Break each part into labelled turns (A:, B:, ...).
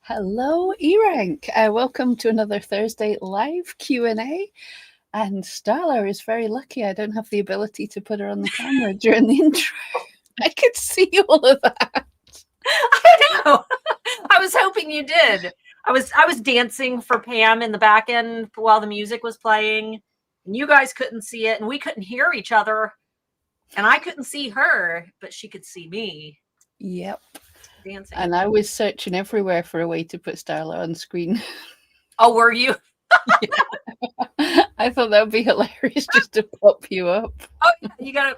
A: Hello, eRank. Welcome to another Thursday live Q&A. And Starla is very lucky. I don't have the ability to put her on the camera during the intro. I could see all of that.
B: I know. I was hoping you did. I was dancing for Pam in the back end while the music was playing, and you guys couldn't see it, and we couldn't hear each other, and I couldn't see her, but she could see me.
A: Yep.
B: Dancing.
A: And I was searching everywhere for a way to put Starla on screen.
B: Oh, were you?
A: I thought that would be hilarious just to pop you up.
B: Oh, yeah, you gotta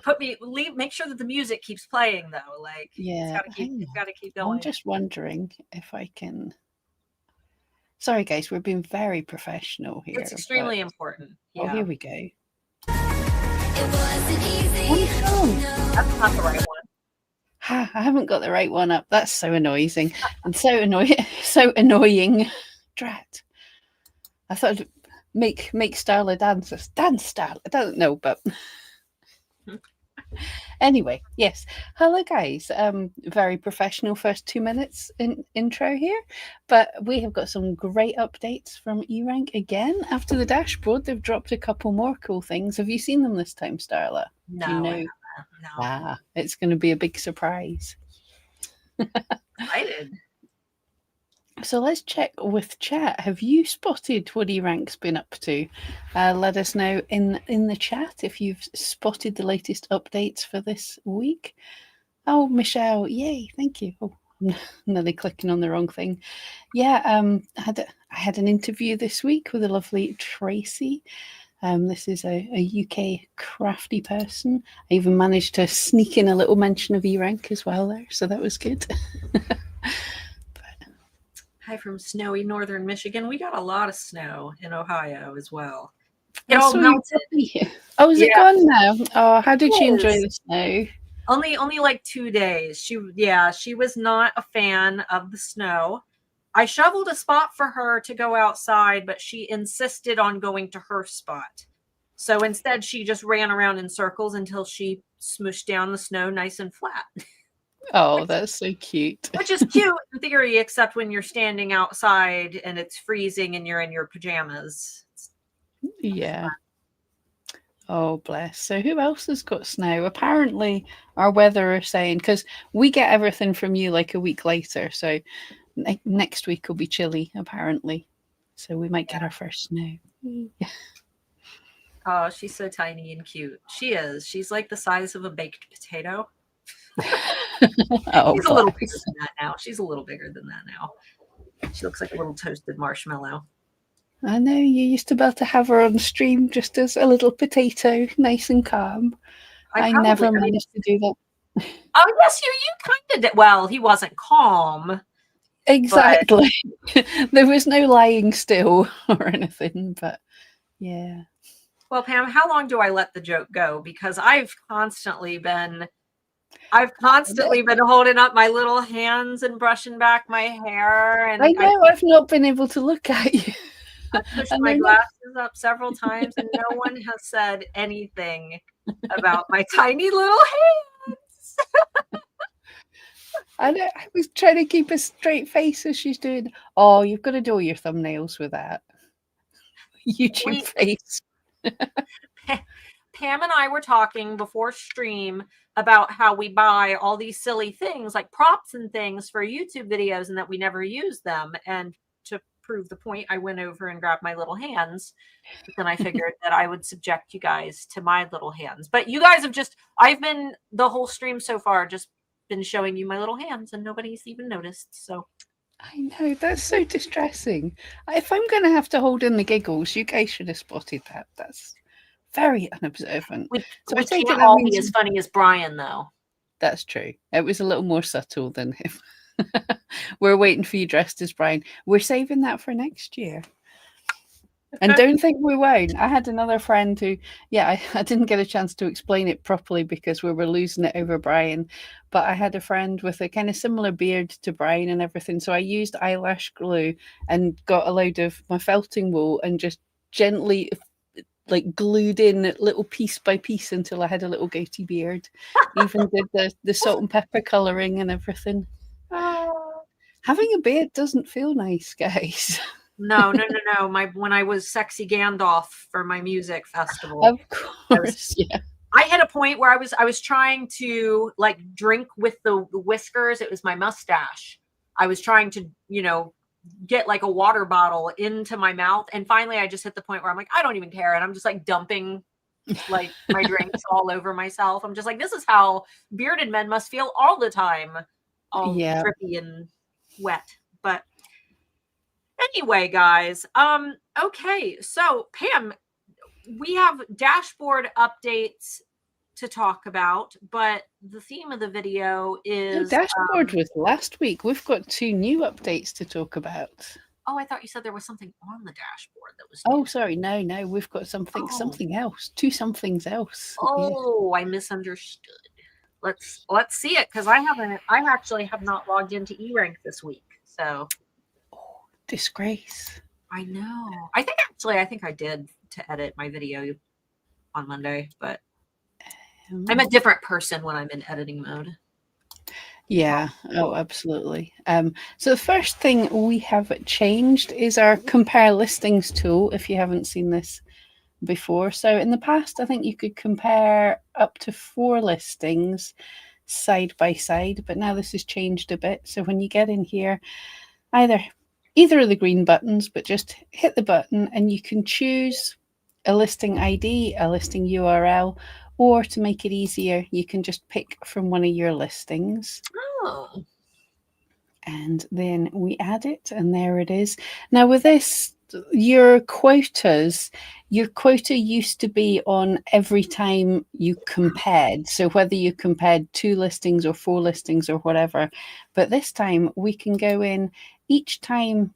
B: make sure that the music keeps playing though. Like,
A: yeah,
B: it's gotta keep going.
A: I'm just wondering if I can. Sorry, guys, we're being very professional here.
B: It's extremely important.
A: Yeah. Oh, here we go.
C: It wasn't easy.
B: That's not the right one.
A: I haven't got the right one up. That's so annoying and so annoying. Drat. I thought I'd make Starla dance. Dance Starla. I don't know, but anyway, yes. Hello, guys. Very professional first 2 minutes intro here, but we have got some great updates from eRank again. After the dashboard, they've dropped a couple more cool things. Have you seen them this time, Starla?
B: No.
A: Do you know? No. It's going to be a big surprise.
B: Excited.
A: So let's check with chat. Have you spotted what eRank's been up to? Let us know in the chat if you've spotted the latest updates for this week. Oh, Michelle, yay, thank you. Oh, I'm nearly clicking on the wrong thing. Yeah, I had an interview this week with a lovely Tracy. This is a UK crafty person. I even managed to sneak in a little mention of eRank as well there, so that was good.
B: Hi from snowy northern Michigan. We got a lot of snow in Ohio as well.
A: It all melted. Oh, is it gone now? Oh, how did she enjoy the snow?
B: Only like 2 days. She was not a fan of the snow. I shoveled a spot for her to go outside, but she insisted on going to her spot. So instead, she just ran around in circles until she smooshed down the snow nice and flat.
A: Oh, that's so cute.
B: Which is cute in theory, except when you're standing outside and it's freezing and you're in your pajamas.
A: Yeah. Oh, bless. So who else has got snow? Apparently, our weather are saying, because we get everything from you like a week later. So next week will be chilly, apparently. So we might get our first snow.
B: Oh, she's so tiny and cute. She is. She's like the size of a baked potato.
A: Oh,
B: she's a little bigger than that now. She's a little bigger than that now. She looks like a little toasted marshmallow.
A: I know, you used to be able to have her on stream just as a little potato, nice and calm. I never managed to do that.
B: Oh, yes, you kind of did. Well, he wasn't calm.
A: Exactly. There was no lying still or anything, but yeah.
B: Well, Pam, how long do I let the joke go? Because I've constantly been holding up my little hands and brushing back my hair. And
A: I know I've not been able to look at you.
B: I pushed my glasses up several times and no one has said anything about my tiny little hands.
A: I know. I was trying to keep a straight face as she's doing. Oh, you've got to do all your thumbnails with that YouTube face.
B: Pam and I were talking before stream about how we buy all these silly things like props and things for YouTube videos and that we never use them. And to prove the point, I went over and grabbed my little hands. But then I figured that I would subject you guys to my little hands. But you guys have I've been the whole stream so far just been showing you my little hands and nobody's even noticed. So
A: I know, that's so distressing. If I'm going to have to hold in the giggles, you guys should have spotted that. That's very unobservant.
B: We can't all be as funny as Brian, though.
A: That's true. It was a little more subtle than him. We're waiting for you dressed as Brian. We're saving that for next year. And don't think we won't. I had another friend who, I didn't get a chance to explain it properly because we were losing it over Brian. But I had a friend with a kind of similar beard to Brian and everything. So I used eyelash glue and got a load of my felting wool and just gently glued in little piece by piece until I had a little goatee beard. Even did the salt and pepper colouring and everything. Having a beard doesn't feel nice, guys.
B: No. When I was sexy Gandalf for my music festival,
A: Of course, yeah.
B: I had a point where I was trying to like drink with the whiskers. It was my mustache. I was trying to, get like a water bottle into my mouth. And finally I just hit the point where I'm like, I don't even care. And I'm just like dumping like my drinks all over myself. I'm just like, this is how bearded men must feel all the time, all
A: Yeah.
B: drippy and wet. But anyway, guys, okay. So Pam, we have dashboard updates to talk about, but the theme of the video
A: No,
B: is
A: dashboard was last week. We've got 2 new updates to talk about.
B: oh, I thought you said there was something on the dashboard that was
A: Oh,
B: new.
A: sorry. No, we've got something else. 2 somethings else.
B: Oh, yeah. I misunderstood. Let's see it, because I actually have not logged into eRank this week. So
A: Disgrace.
B: I know. I think I did to edit my video on Monday, but I'm a different person when I'm in editing mode.
A: Yeah. Oh, absolutely. So the first thing we have changed is our compare listings tool, if you haven't seen this before. So in the past, I think you could compare up to 4 listings side by side, but now this has changed a bit. So when you get in here, either of the green buttons, but just hit the button and you can choose a listing ID, a listing URL, or to make it easier, you can just pick from one of your listings.
B: Oh.
A: And then we add it, and there it is. Now with this, your quota used to be on every time you compared. So whether you compared 2 listings or 4 listings or whatever, but this time we can go in each time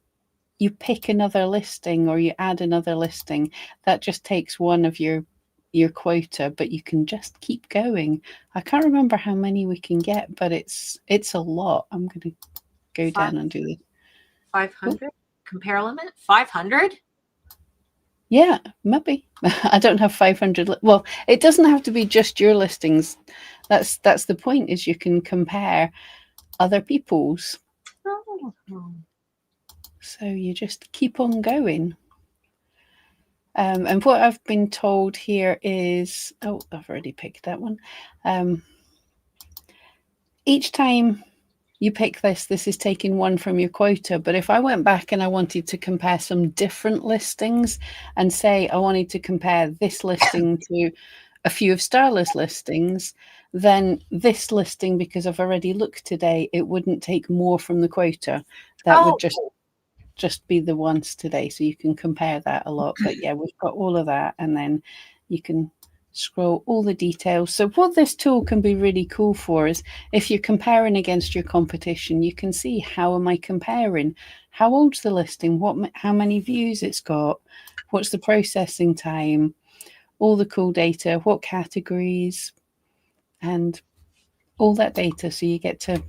A: you pick another listing or you add another listing, that just takes one of your quota, but you can just keep going. I can't remember how many we can get, but it's a lot. I'm going to go down and do this.
B: 500 compare limit? 500?
A: Yeah, maybe. I don't have 500. Well, it doesn't have to be just your listings. That's the point, is you can compare other people's.
B: Oh.
A: So you just keep on going. And what I've been told here is, oh, I've already picked that one. Each time you pick this is taking one from your quota. But if I went back and I wanted to compare some different listings and say I wanted to compare this listing to a few of Starla's listings, then this listing, because I've already looked today, it wouldn't take more from the quota. That would just be the ones today. So you can compare that a lot. But yeah, we've got all of that. And then you can scroll all the details. So what this tool can be really cool for is if you're comparing against your competition, you can see, how am I comparing? How old's the listing? How many views it's got? What's the processing time? All the cool data, what categories, and all that data. So you get to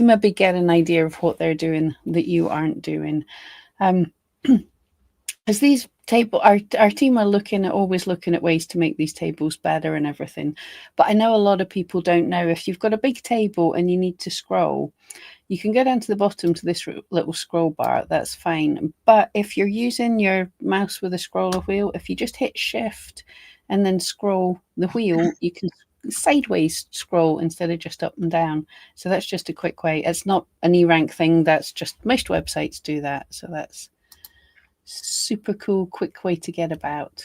A: maybe get an idea of what they're doing that you aren't doing. As these our team are always looking at ways to make these tables better and everything. But I know a lot of people don't know, if you've got a big table and you need to scroll, you can go down to the bottom to this little scroll bar. That's fine. But if you're using your mouse with a scroller wheel, if you just hit shift and then scroll the wheel, you can sideways scroll instead of just up and down. So that's just a quick way. It's not an eRank thing. That's just, most websites do that. So that's super cool, quick way to get about.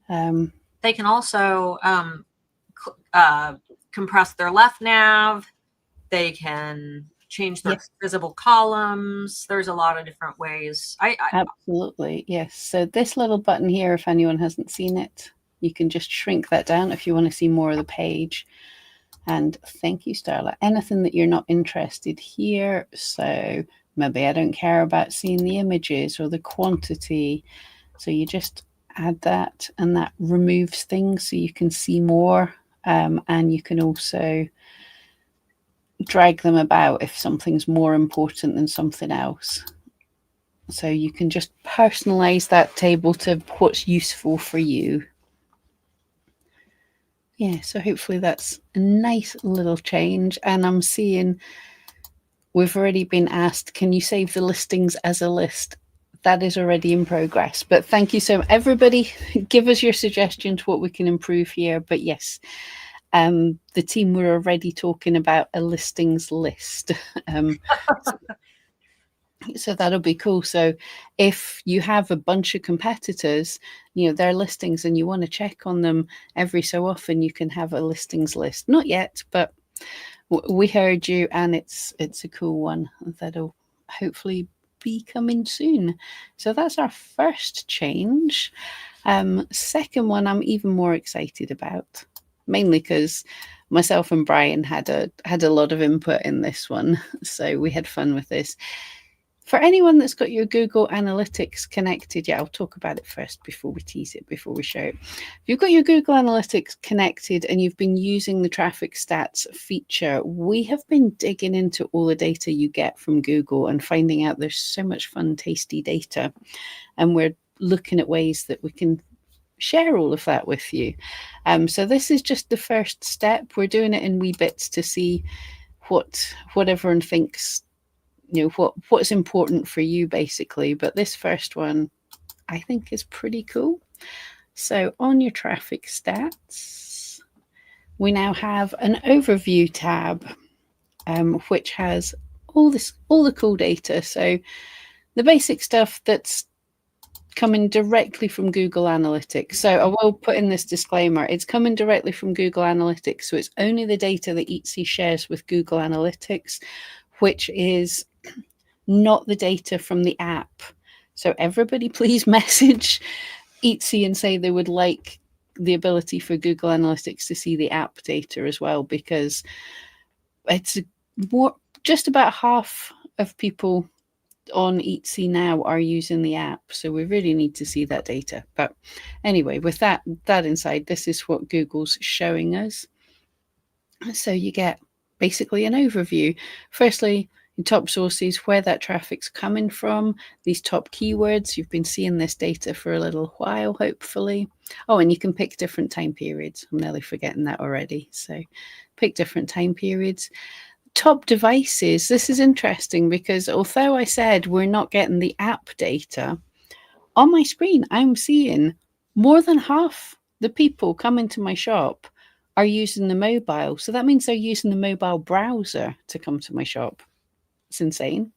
B: They can also compress their left nav. They can change their visible columns. There's a lot of different ways.
A: Absolutely, yes. So this little button here, if anyone hasn't seen it, you can just shrink that down if you want to see more of the page. And thank you, Starla. Anything that you're not interested here, so maybe I don't care about seeing the images or the quantity, so you just add that, and that removes things so you can see more. And you can also drag them about if something's more important than something else. So you can just personalize that table to what's useful for you. Yeah, so hopefully that's a nice little change. And I'm seeing we've already been asked, can you save the listings as a list? That is already in progress. But thank you so much. Everybody, give us your suggestions what we can improve here. But yes, the team were already talking about a listings list. So that'll be cool. So if you have a bunch of competitors, their listings, and you want to check on them every so often, you can have a listings list. Not yet, but we heard you, and it's a cool one that'll hopefully be coming soon. So that's our first change. Second one I'm even more excited about, mainly because myself and Brian had a lot of input in this one, so we had fun with this. For anyone that's got your Google Analytics connected, I'll talk about it first before we tease it, before we show it. If you've got your Google Analytics connected and you've been using the traffic stats feature, we have been digging into all the data you get from Google and finding out there's so much fun, tasty data. And we're looking at ways that we can share all of that with you. So this is just the first step. We're doing it in wee bits to see what everyone thinks, what's important for you, basically. But this first one I think is pretty cool. So on your traffic stats, we now have an overview tab, which has all the cool data. So the basic stuff that's coming directly from Google Analytics. So I will put in this disclaimer, it's coming directly from Google Analytics. So it's only the data that Etsy shares with Google Analytics, which is not the data from the app. So everybody please message Etsy and say they would like the ability for Google Analytics to see the app data as well, because it's just about half of people on Etsy now are using the app, so we really need to see that data. But anyway, with that inside, this is what Google's showing us. So you get basically an overview. Firstly, your top sources, where that traffic's coming from, these top keywords. You've been seeing this data for a little while, hopefully. Oh, and you can pick different time periods. I'm nearly forgetting that already. So pick different time periods. Top devices. This is interesting because although I said we're not getting the app data, on my screen I'm seeing more than half the people coming to my shop are using the mobile. So that means they're using the mobile browser to come to my shop. It's insane.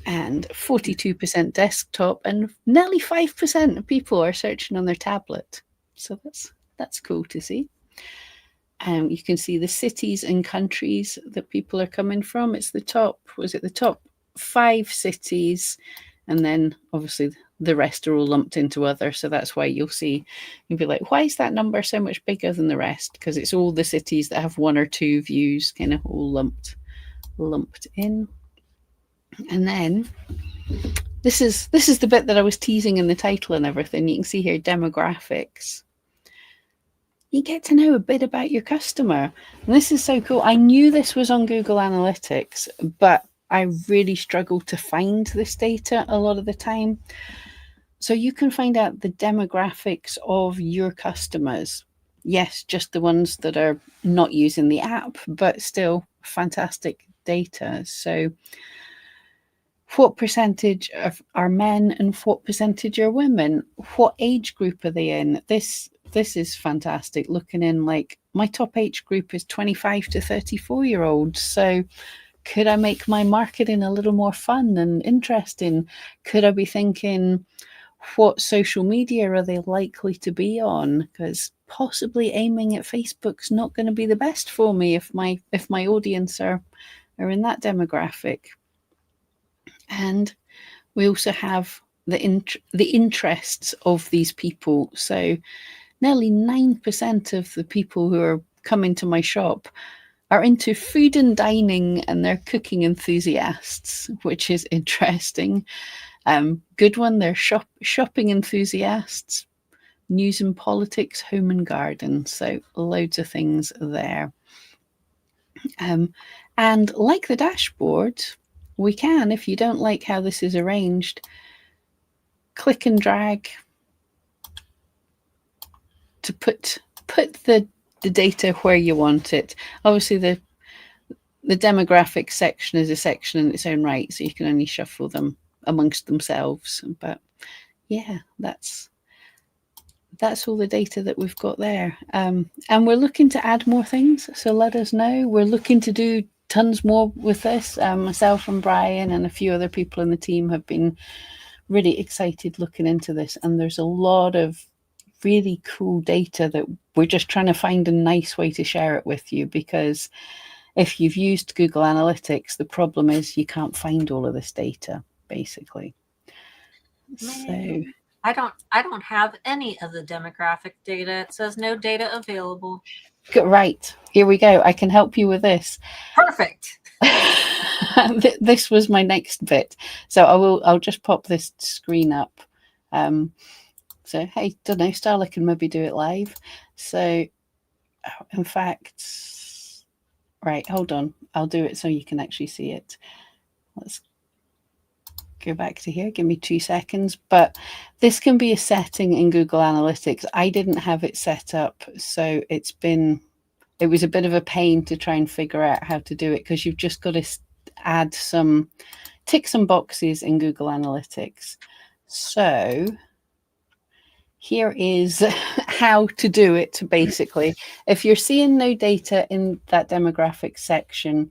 A: And 42% desktop, and nearly 5% of people are searching on their tablet. So that's cool to see. You can see the cities and countries that people are coming from. It's the top 5 cities, and then obviously the rest are all lumped into other. So that's why you'll be like, why is that number so much bigger than the rest? Because it's all the cities that have 1 or 2 views kind of all lumped in. And then this is the bit that I was teasing in the title and everything. You can see here demographics. You get to know a bit about your customer. And this is so cool. I knew this was on Google Analytics, but I really struggled to find this data a lot of the time. So you can find out the demographics of your customers. Yes, just the ones that are not using the app, but still fantastic data. So what percentage are men and what percentage are women? What age group are they in? This is fantastic. Looking in, like, my top age group is 25 to 34-year-olds. So could I make my marketing a little more fun and interesting? Could I be thinking, what social media are they likely to be on? Because possibly aiming at Facebook's not going to be the best for me if my audience are in that demographic. And we also have the interests of these people. So nearly 9% of the people who are coming to my shop are into food and dining, and they're cooking enthusiasts, which is interesting. Good one, they're shopping enthusiasts, news and politics, home and garden. So loads of things there. And like the dashboard, we can, if you don't like how this is arranged, click and drag to put the data where you want it. Obviously, the demographic section is a section in its own right, so you can only shuffle them amongst themselves. But yeah, that's all the data that we've got there. And we're looking to add more things, so let us know. We're looking to do tons more with this. Myself and Brian and a few other people in the team have been really excited looking into this, and there's a lot of really cool data that we're just trying to find a nice way to share it with you, because if you've used Google Analytics, the problem is you can't find all of this data, basically. So
B: I don't have any of the demographic data. It says no data available.
A: right, here we go. I can help you with this.
B: Perfect.
A: This was my next bit, so I'll just pop this screen up. So hey, don't know, Starla can maybe do it live. So in fact, right, hold on, I'll do it so you can actually see it. Let's go back to here, give me 2 seconds. But this can be a setting in Google Analytics. I didn't have it set up, so it was a bit of a pain to try and figure out how to do it, because you've just got to tick some boxes in Google Analytics. So here is how to do it, basically. If you're seeing no data in that demographic section,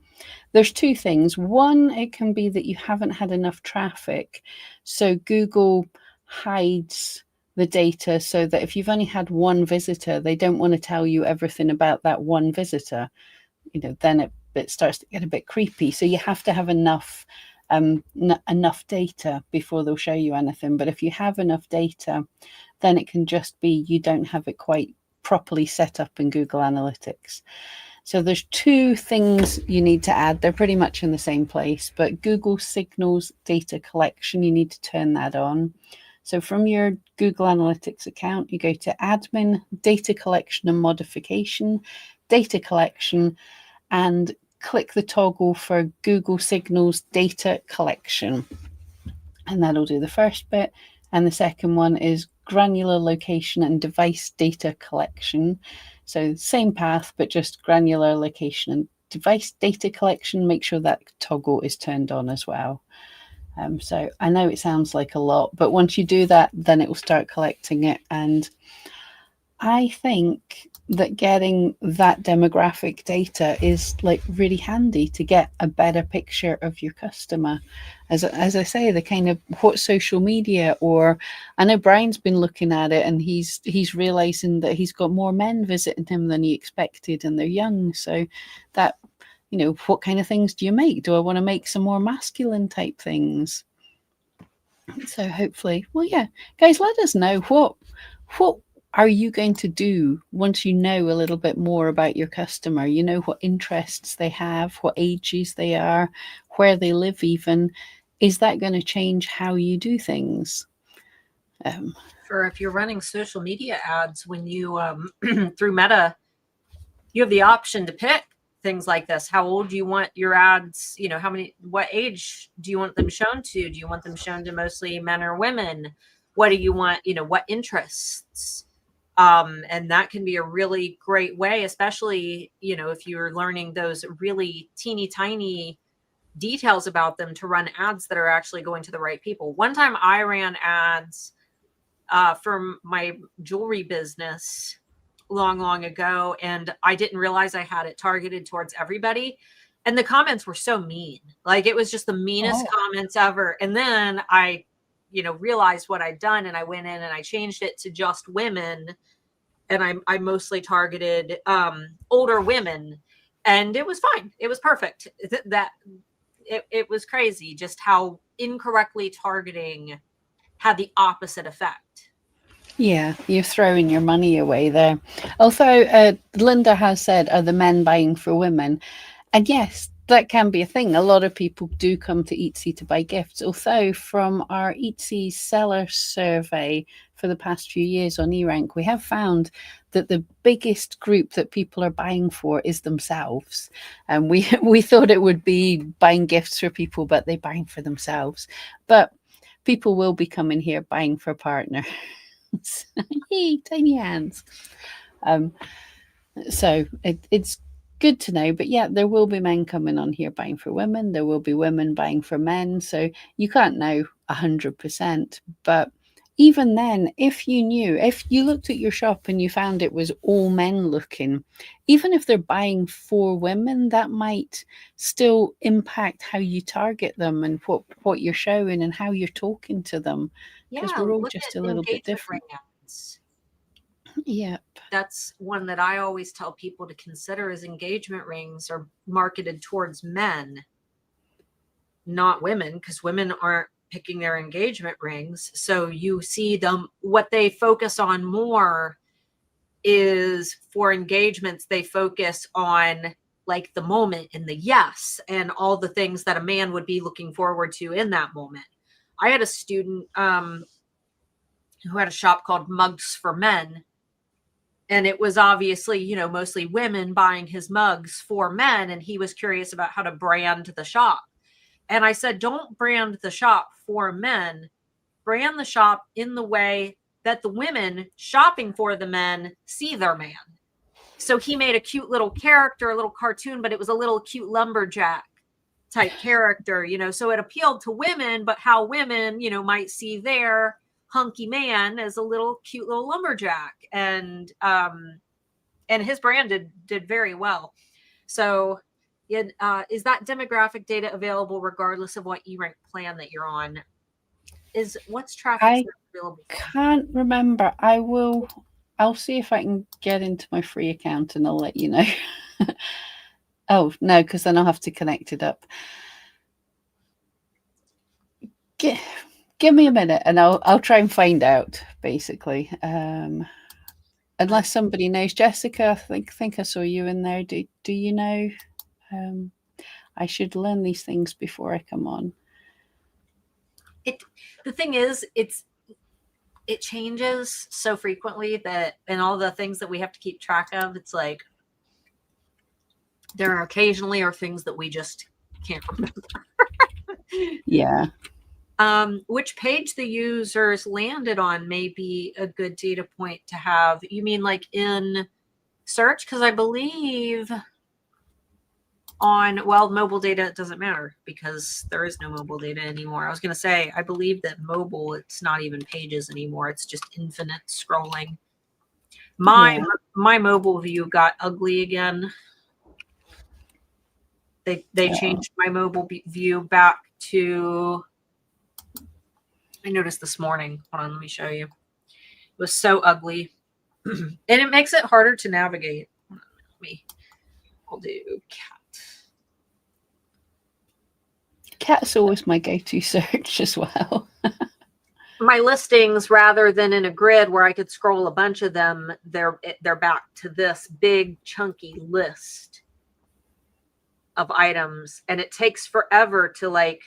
A: there's two things. One, it can be that you haven't had enough traffic. So Google hides the data so that if you've only had one visitor, they don't want to tell you everything about that one visitor. Then it starts to get a bit creepy. So you have to have enough data before they'll show you anything. But if you have enough data, then it can just be you don't have it quite properly set up in Google Analytics. So there's two things you need to add. They're pretty much in the same place, but Google Signals data collection, you need to turn that on. So from your Google Analytics account, you go to Admin, Data Collection and Modification, Data Collection, and click the toggle for Google Signals data collection. And that'll do the first bit. And the second one is granular location and device data collection. So same path, but just granular location and device data collection. Make sure that toggle is turned on as well. So I know it sounds like a lot, but once you do that, then it will start collecting it. And I think that getting that demographic data is like really handy to get a better picture of your customer. As I say, the kind of what social media, or I know Brian's been looking at it and he's realizing that he's got more men visiting him than he expected, and they're young. So that, what kind of things do you make? Do I want to make some more masculine type things? So hopefully, well, yeah, guys, let us know what are you going to do once you know a little bit more about your customer? You know what interests they have, what ages they are, where they live even. Is that going to change how you do things?
B: For if you're running social media ads, when you through Meta, you have the option to pick things like this. How old do you want your ads? What age do you want them shown to? Do you want them shown to mostly men or women? What do you want? What interests? And that can be a really great way, especially, if you're learning those really teeny tiny details about them, to run ads that are actually going to the right people. One time I ran ads for my jewelry business long ago, and I didn't realize I had it targeted towards everybody. And the comments were so mean. Like, it was just the meanest comments ever. And then I, realized what I'd done, and I went in and I changed it to just women. And I mostly targeted older women, and it was fine. It was perfect. It was crazy just how incorrectly targeting had the opposite effect.
A: Yeah, you're throwing your money away there. Although Linda has said, are the men buying for women? And yes, that can be a thing. A lot of people do come to Etsy to buy gifts. Although from our Etsy seller survey for the past few years on eRank, we have found that the biggest group that people are buying for is themselves. And we thought it would be buying gifts for people, but they're buying for themselves. But people will be coming here buying for a partner. Yay, tiny hands. So it's good to know. But yeah, there will be men coming on here buying for women. There will be women buying for men. So you can't know 100%. But even then, if you looked at your shop and you found it was all men looking, even if they're buying for women, that might still impact how you target them and what you're showing and how you're talking to them, because
B: Yeah,
A: we're all
B: look
A: just
B: at
A: a little bit
B: engagement
A: different.
B: ring ads.
A: Yeah.
B: That's one that I always tell people to consider, is engagement rings are marketed towards men, not women, because women aren't picking their engagement rings. So you see them, what they focus on more is, for engagements, they focus on like the moment and the yes and all the things that a man would be looking forward to in that moment. I had a student who had a shop called Mugs for Men, and it was obviously, you know, mostly women buying his mugs for men, and he was curious about how to brand the shop. And I said, don't brand the shop for men, brand the shop in the way that the women shopping for the men see their man. So he made a cute little character, a little cartoon, but it was a little cute lumberjack type character, you know, so it appealed to women, but how women, you know, might see their hunky man as a little cute little lumberjack. And his brand did very well. So is that demographic data available regardless of what eRank plan that you're on? What's traffic
A: I
B: available for?
A: can't remember. I'll see if I can get into my free account and I'll let you know. Oh, no, because then I'll have to connect it up. Give me a minute and I'll try and find out, basically. Unless somebody knows. Jessica, I think I saw you in there. Do you know? I should learn these things before I come on.
B: The thing is, it changes so frequently that, and all the things that we have to keep track of, it's like there occasionally are things that we just can't remember.
A: Yeah.
B: Which page the users landed on may be a good data point to have. You mean like in search? Because I believe on, well, mobile data, it doesn't matter because there is no mobile data anymore. I was going to say, I believe that mobile, it's not even pages anymore. It's just infinite scrolling. My mobile view got ugly again. They changed my mobile view back to, I noticed this morning. Hold on, let me show you. It was so ugly. And it makes it harder to navigate. I'll do cat.
A: Cat's always my go-to search as well.
B: My listings, rather than in a grid where I could scroll a bunch of them, they're back to this big chunky list of items, and it takes forever to like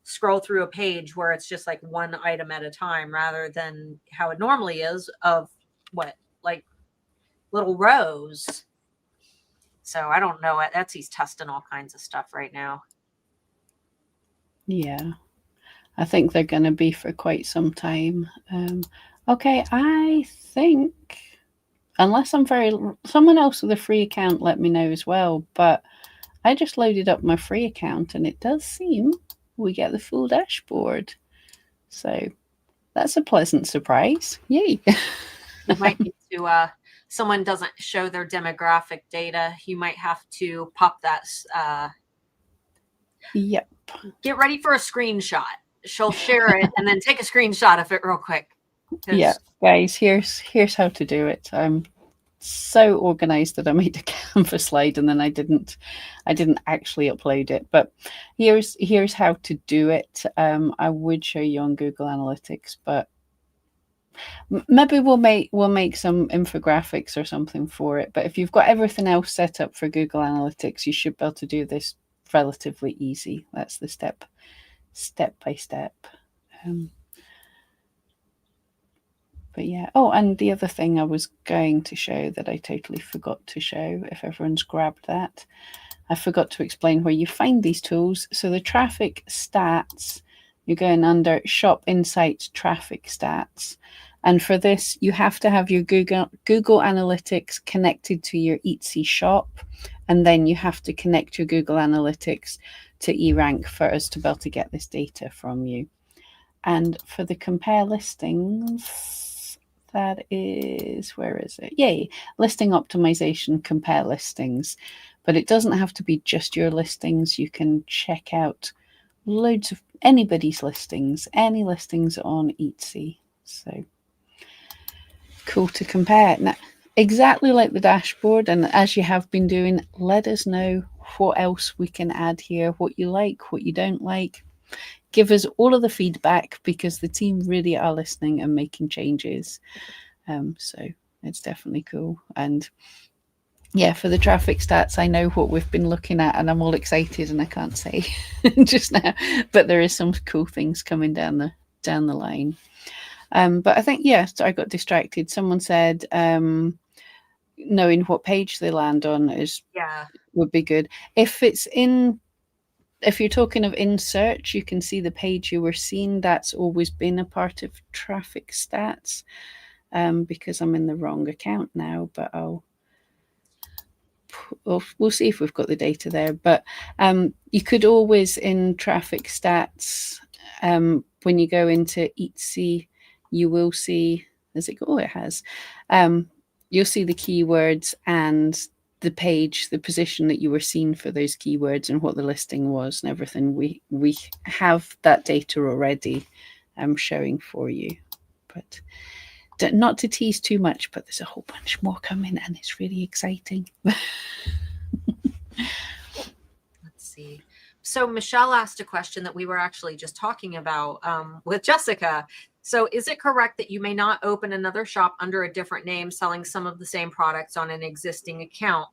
B: scroll through a page where it's just like one item at a time, rather than how it normally is of like little rows. So I don't know. Etsy's testing all kinds of stuff right now.
A: Yeah, I think they're going to be for quite some time. Okay, I think, unless someone else with a free account, let me know as well. But I just loaded up my free account and it does seem we get the full dashboard. So that's a pleasant surprise. Yay.
B: You might need to, someone doesn't show their demographic data, you might have to pop that.
A: Yep.
B: Get ready for a screenshot. She'll share it and then take a screenshot of it real quick.
A: Yeah, guys, here's how to do it. I'm so organized that I made a Canva slide and then I didn't actually upload it. But here's how to do it. I would show you on Google Analytics, but maybe we'll make some infographics or something for it. But if you've got everything else set up for Google Analytics, you should be able to do this relatively easy. That's the step by step. But yeah. Oh, and the other thing I was going to show that I totally forgot to show, if everyone's grabbed that, I forgot to explain where you find these tools. So the traffic stats, you're going under Shop Insights Traffic Stats. And for this, you have to have your Google Analytics connected to your Etsy shop. And then you have to connect your Google Analytics to eRank for us to be able to get this data from you. And for the compare listings, that is, where is it? Yay, listing optimization, compare listings. But it doesn't have to be just your listings. You can check out loads of anybody's listings, any listings on Etsy. So cool to compare. Now, exactly like the dashboard, and as you have been doing, let us know what else we can add here, what you like, what you don't like. Give us all of the feedback, because the team really are listening and making changes. So it's definitely cool. And yeah, for the traffic stats, I know what we've been looking at, and I'm all excited, and I can't say just now, but there is some cool things coming down the line. But I think, yeah, so I got distracted. Someone said knowing what page they land on would be good. If you're talking of in search, you can see the page you were seeing. That's always been a part of traffic stats, because I'm in the wrong account now, but we'll see if we've got the data there. But you could always, in traffic stats, when you go into Etsy, you will see, as it go, it has, you'll see the keywords and the page, the position that you were seeing for those keywords and what the listing was and everything. We have that data already showing for you. But not to tease too much, but there's a whole bunch more coming, and it's really exciting.
B: Let's see. So Michelle asked a question that we were actually just talking about with Jessica. So is it correct that you may not open another shop under a different name selling some of the same products on an existing account?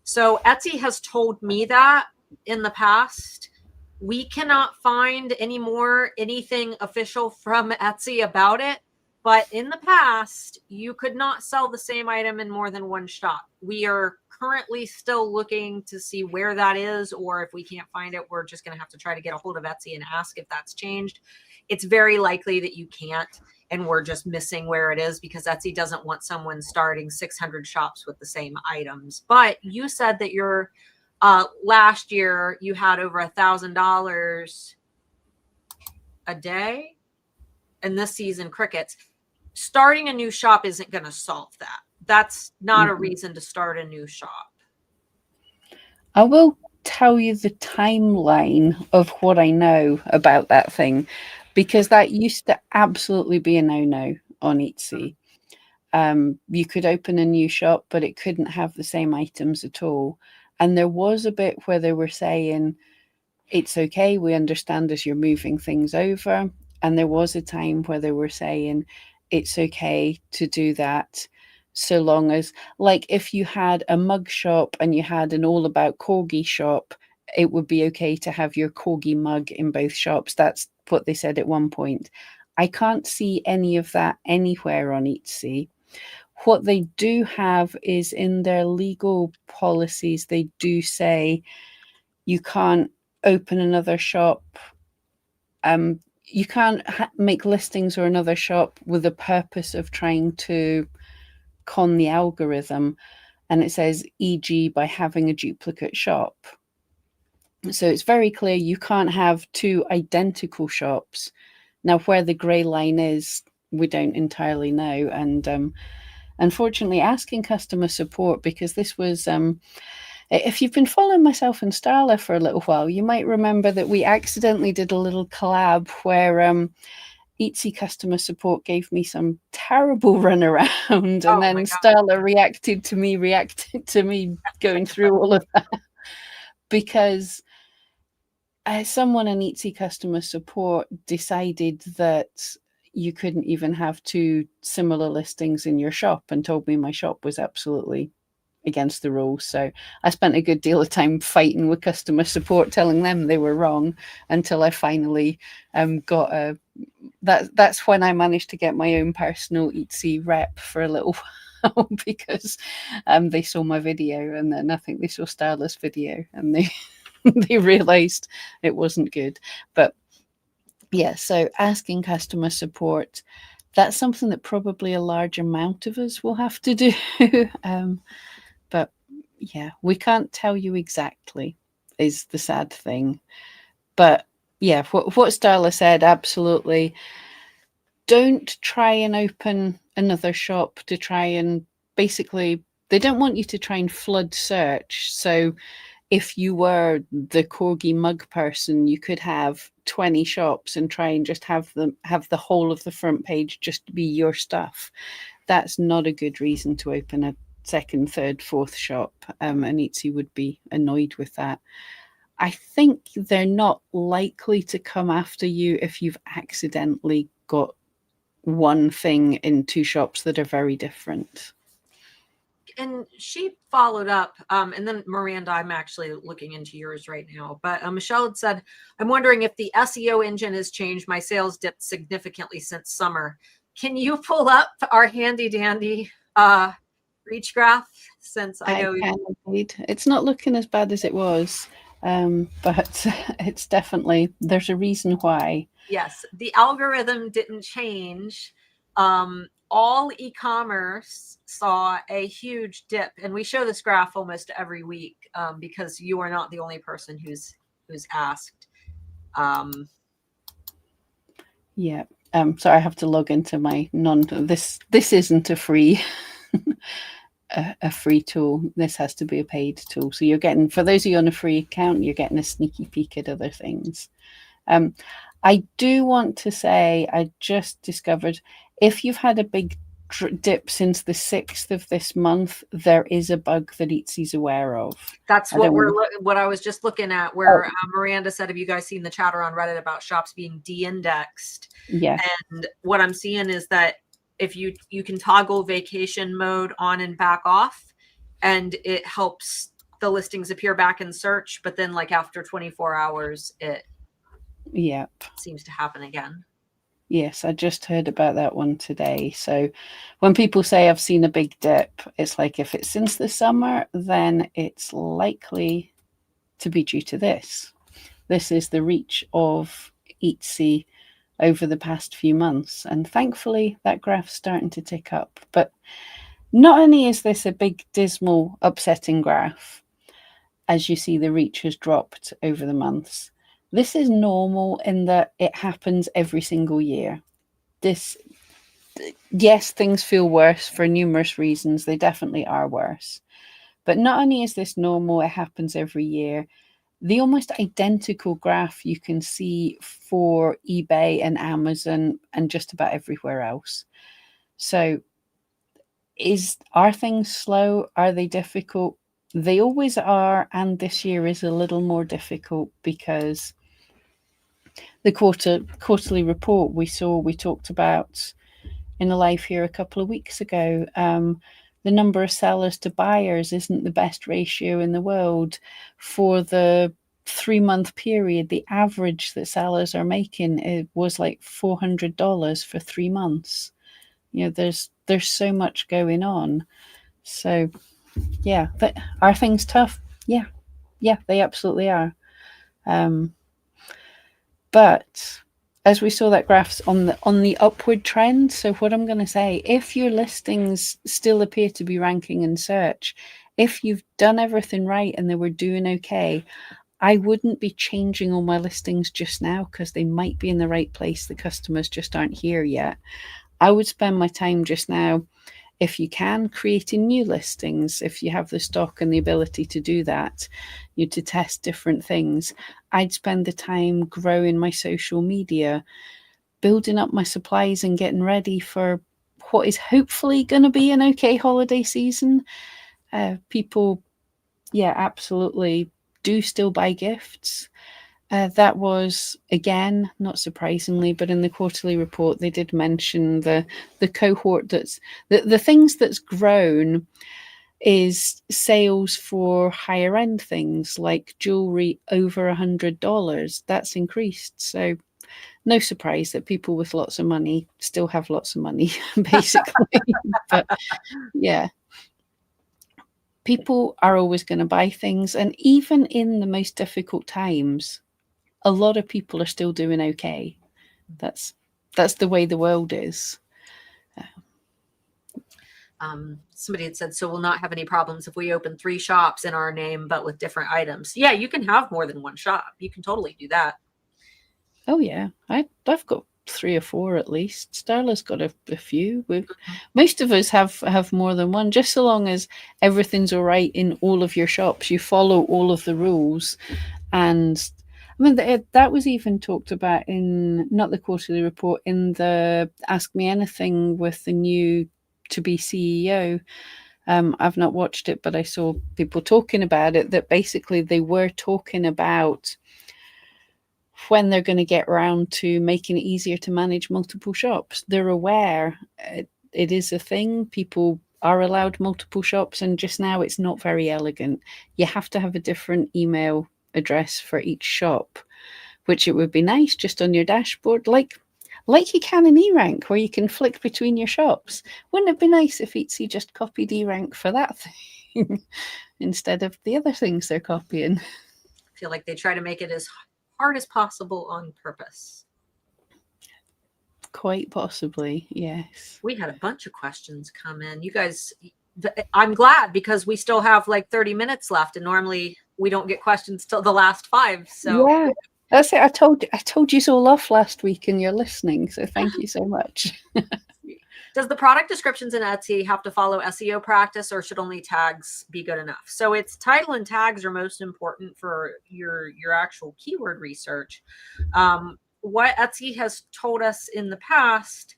B: So Etsy has told me that in the past. We cannot find anything official from Etsy about it. But in the past, you could not sell the same item in more than one shop. We are currently still looking to see where that is, or if we can't find it, we're just going to have to try to get a hold of Etsy and ask if that's changed. It's very likely that you can't, and we're just missing where it is, because Etsy doesn't want someone starting 600 shops with the same items. But you said that your last year you had over $1,000 a day, and this season crickets. Starting a new shop isn't going to solve that. That's not a reason to start a new shop.
A: I will tell you the timeline of what I know about that thing, because that used to absolutely be a no-no on Etsy. You could open a new shop, but it couldn't have the same items at all. And there was a bit where they were saying, it's okay, we understand as you're moving things over. And there was a time where they were saying, it's okay to do that, so long as, like, if you had a mug shop and you had an all about corgi shop, it would be okay to have your corgi mug in both shops. That's what they said at one point. I can't see any of that anywhere on Etsy. What they do have is in their legal policies, they do say you can't open another shop. You can't make listings or another shop with the purpose of trying to con the algorithm. And it says, e.g., by having a duplicate shop. So it's very clear you can't have two identical shops. Now, where the grey line is, we don't entirely know. And unfortunately, asking customer support, because this was... if you've been following myself and Starla for a little while, you might remember that we accidentally did a little collab where Etsy customer support gave me some terrible runaround, and then Starla reacted to me going through all of that, because someone in Etsy customer support decided that you couldn't even have two similar listings in your shop, and told me my shop was absolutely against the rules. So I spent a good deal of time fighting with customer support, telling them they were wrong, until I finally got that's when I managed to get my own personal Etsy rep for a little while, because they saw my video, and then I think they saw Starla's video, and they realized it wasn't good. But yeah, so asking customer support, that's something that probably a large amount of us will have to do. But yeah, we can't tell you exactly, is the sad thing. But yeah, what Starla said, absolutely. Don't try and open another shop to try and basically, they don't want you to try and flood search. So if you were the corgi mug person, you could have 20 shops and try and just have the whole of the front page just be your stuff. That's not a good reason to open a second, third, fourth shop. And Etsy would be annoyed with that. I think they're not likely to come after you if you've accidentally got one thing in two shops that are very different.
B: And she followed up, and then Miranda, I'm actually looking into yours right now, but Michelle had said, I'm wondering if the SEO engine has changed. My sales dipped significantly since summer. Can you pull up our handy dandy reach graph? Since I know
A: it's not looking as bad as it was, but it's definitely, there's a reason why.
B: Yes, the algorithm didn't change. All e-commerce saw a huge dip, and we show this graph almost every week because you are not the only person who's asked.
A: Yeah. So I have to log into my this isn't a free a free tool. This has to be a paid tool. So you're getting, for those of you on a free account, you're getting a sneaky peek at other things. I do want to say, I just discovered, if you've had a big dip since the 6th of this month, there is a bug that Etsy's aware of.
B: That's what I was just looking at, where Miranda said, have you guys seen the chatter on Reddit about shops being de-indexed?
A: Yeah.
B: And what I'm seeing is that if you can toggle vacation mode on and back off, and it helps the listings appear back in search, but then like after 24 hours, it seems to happen again.
A: Yes, I just heard about that one today. So when people say I've seen a big dip, it's like, if it's since the summer, then it's likely to be due to this. This is the reach of Etsy over the past few months. And thankfully, that graph's starting to tick up. But not only is this a big, dismal, upsetting graph, as you see the reach has dropped over the months, this is normal in that it happens every single year. Yes, things feel worse for numerous reasons. They definitely are worse. But not only is this normal, it happens every year. The almost identical graph you can see for eBay and Amazon and just about everywhere else. So are things slow? Are they difficult? They always are. And this year is a little more difficult because the quarterly report we talked about in a live here a couple of weeks ago. The number of sellers to buyers isn't the best ratio in the world. For the 3-month period, the average that sellers are making, it was like $400 for 3 months. There's so much going on. So yeah, but are things tough? Yeah, they absolutely are. But as we saw, that graph's on the upward trend. So what I'm going to say, if your listings still appear to be ranking in search, if you've done everything right and they were doing okay, I wouldn't be changing all my listings just now because they might be in the right place. The customers just aren't here yet. I would spend my time just now, if you can, creating new listings, if you have the stock and the ability to do that, to test different things. I'd spend the time growing my social media, building up my supplies and getting ready for what is hopefully going to be an okay holiday season. People, absolutely do still buy gifts. That was, again, not surprisingly, but in the quarterly report, they did mention the cohort that's the things that's grown is sales for higher end things like jewelry over $100. That's increased. So no surprise that people with lots of money still have lots of money, basically. But yeah, people are always going to buy things. And even in the most difficult times, a lot of people are still doing okay. That's the way the world is.
B: Somebody had said, so we'll not have any problems if we open 3 shops in our name, but with different items. Yeah, you can have more than one shop. You can totally do that.
A: Oh yeah, I've got 3 or 4 at least. Starla's got a few. Most of us have more than one, just so long as everything's all right in all of your shops. You follow all of the rules, and I mean that was even talked about in not the quarterly report, in the Ask Me Anything with the new to be CEO. I've not watched it, but I saw people talking about it. That basically they were talking about when they're going to get around to making it easier to manage multiple shops. They're aware it is a thing. People are allowed multiple shops, and just now it's not very elegant. You have to have a different email address for each shop, which it would be nice just on your dashboard, like you can in eRank, where you can flick between your shops. Wouldn't it be nice if Etsy just copied eRank for that thing instead of the other things they're copying?
B: I feel like they try to make it as hard as possible on purpose.
A: Quite possibly, yes.
B: We had a bunch of questions come in. You guys, I'm glad, because we still have like 30 minutes left, and normally we don't get questions till the last 5. So
A: yeah, that's it. I told you all off last week, and you're listening. So thank you so much.
B: Does the product descriptions in Etsy have to follow SEO practice, or should only tags be good enough? So it's title and tags are most important for your actual keyword research. What Etsy has told us in the past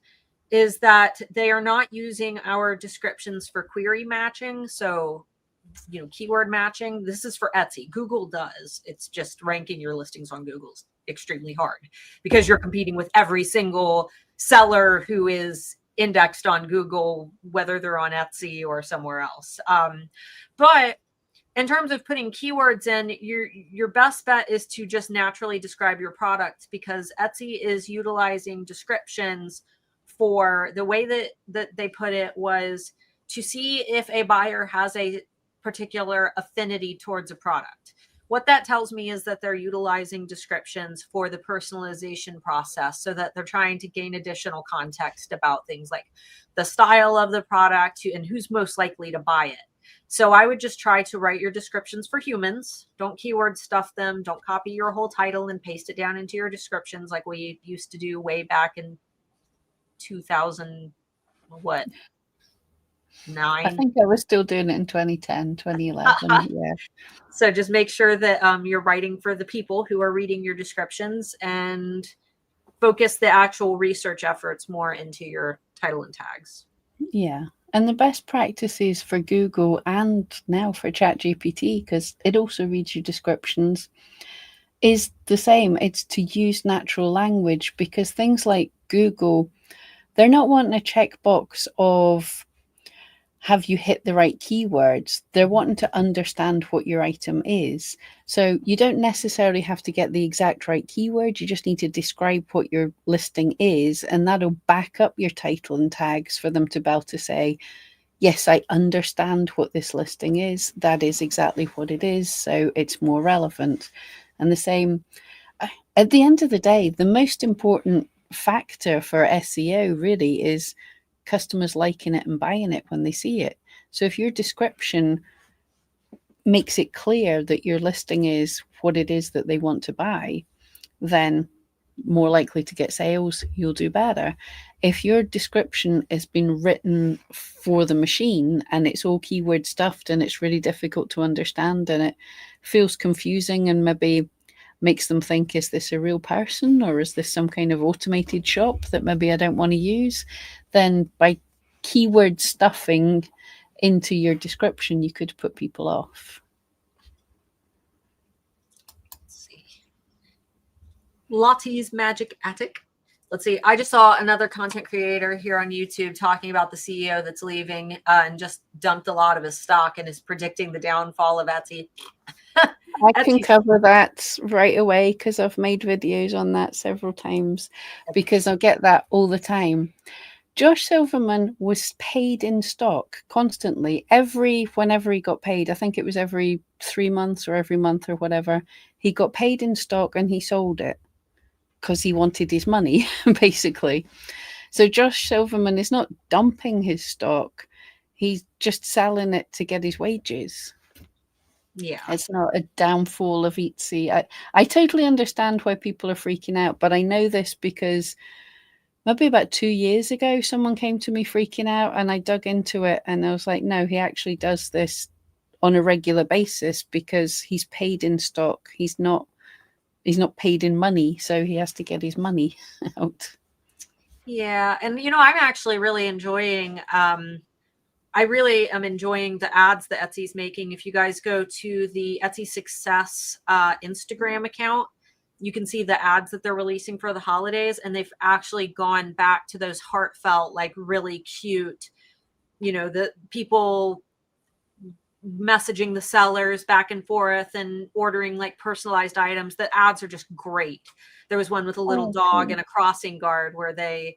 B: is that they are not using our descriptions for query matching. So, keyword matching. This is for Etsy. Google does. It's just ranking your listings on Google's extremely hard, because you're competing with every single seller who is indexed on Google, whether they're on Etsy or somewhere else. But in terms of putting keywords in, your best bet is to just naturally describe your product, because Etsy is utilizing descriptions for the way that they put it was to see if a buyer has a particular affinity towards a product. What that tells me is that they're utilizing descriptions for the personalization process, so that they're trying to gain additional context about things like the style of the product and who's most likely to buy it. So I would just try to write your descriptions for humans. Don't keyword stuff them. Don't copy your whole title and paste it down into your descriptions like we used to do way back in 2000, what? 9.
A: I think I was still doing it in 2010, 2011. Yeah.
B: So just make sure that you're writing for the people who are reading your descriptions, and focus the actual research efforts more into your title and tags.
A: Yeah. And the best practices for Google and now for ChatGPT, because it also reads your descriptions, is the same. It's to use natural language, because things like Google, they're not wanting a checkbox of have you hit the right keywords. They're wanting to understand what your item is. So you don't necessarily have to get the exact right keyword. You just need to describe what your listing is, and that'll back up your title and tags for them to be able to say, yes, I understand what this listing is. That is exactly what it is. So it's more relevant. And the same, at the end of the day, the most important factor for SEO really is customers liking it and buying it when they see it. So if your description makes it clear that your listing is what it is that they want to buy, then more likely to get sales, you'll do better. If your description has been written for the machine and it's all keyword stuffed and it's really difficult to understand and it feels confusing and maybe makes them think, is this a real person or is this some kind of automated shop that maybe I don't want to use? Then by keyword stuffing into your description, you could put people off.
B: Let's see. Lottie's Magic Attic. Let's see. I just saw another content creator here on YouTube talking about the CEO that's leaving and just dumped a lot of his stock and is predicting the downfall of Etsy.
A: I can cover that right away because I've made videos on that several times, because I get that all the time. Josh Silverman was paid in stock constantly, whenever he got paid. I think it was every 3 months or every month or whatever. He got paid in stock and he sold it because he wanted his money, basically. So Josh Silverman is not dumping his stock. He's just selling it to get his wages.
B: Yeah.
A: It's not a downfall of Etsy. I totally understand why people are freaking out, but I know this because maybe about 2 years ago, someone came to me freaking out, and I dug into it, and I was like, no, he actually does this on a regular basis because he's paid in stock. He's not paid in money, so he has to get his money out.
B: Yeah. And, I'm actually really enjoying, I really am enjoying the ads that Etsy's making. If you guys go to the Etsy Success Instagram account, you can see the ads that they're releasing for the holidays, and they've actually gone back to those heartfelt, like really cute, the people messaging the sellers back and forth and ordering like personalized items. The ads are just great. There was one with a little dog and a crossing guard where the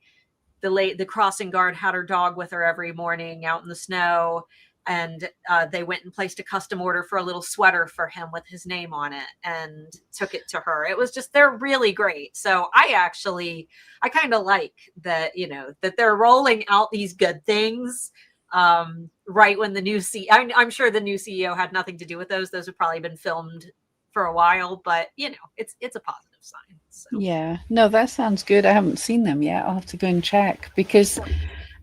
B: crossing guard had her dog with her every morning out in the snow, and they went and placed a custom order for a little sweater for him with his name on it and took it to her. It was just, they're really great. So I kind of like that, that they're rolling out these good things right when the new I'm sure the new CEO had nothing to do with those have probably been filmed for a while, but it's a positive sign. So.
A: Yeah, no, that sounds good. I haven't seen them yet. I'll have to go and check because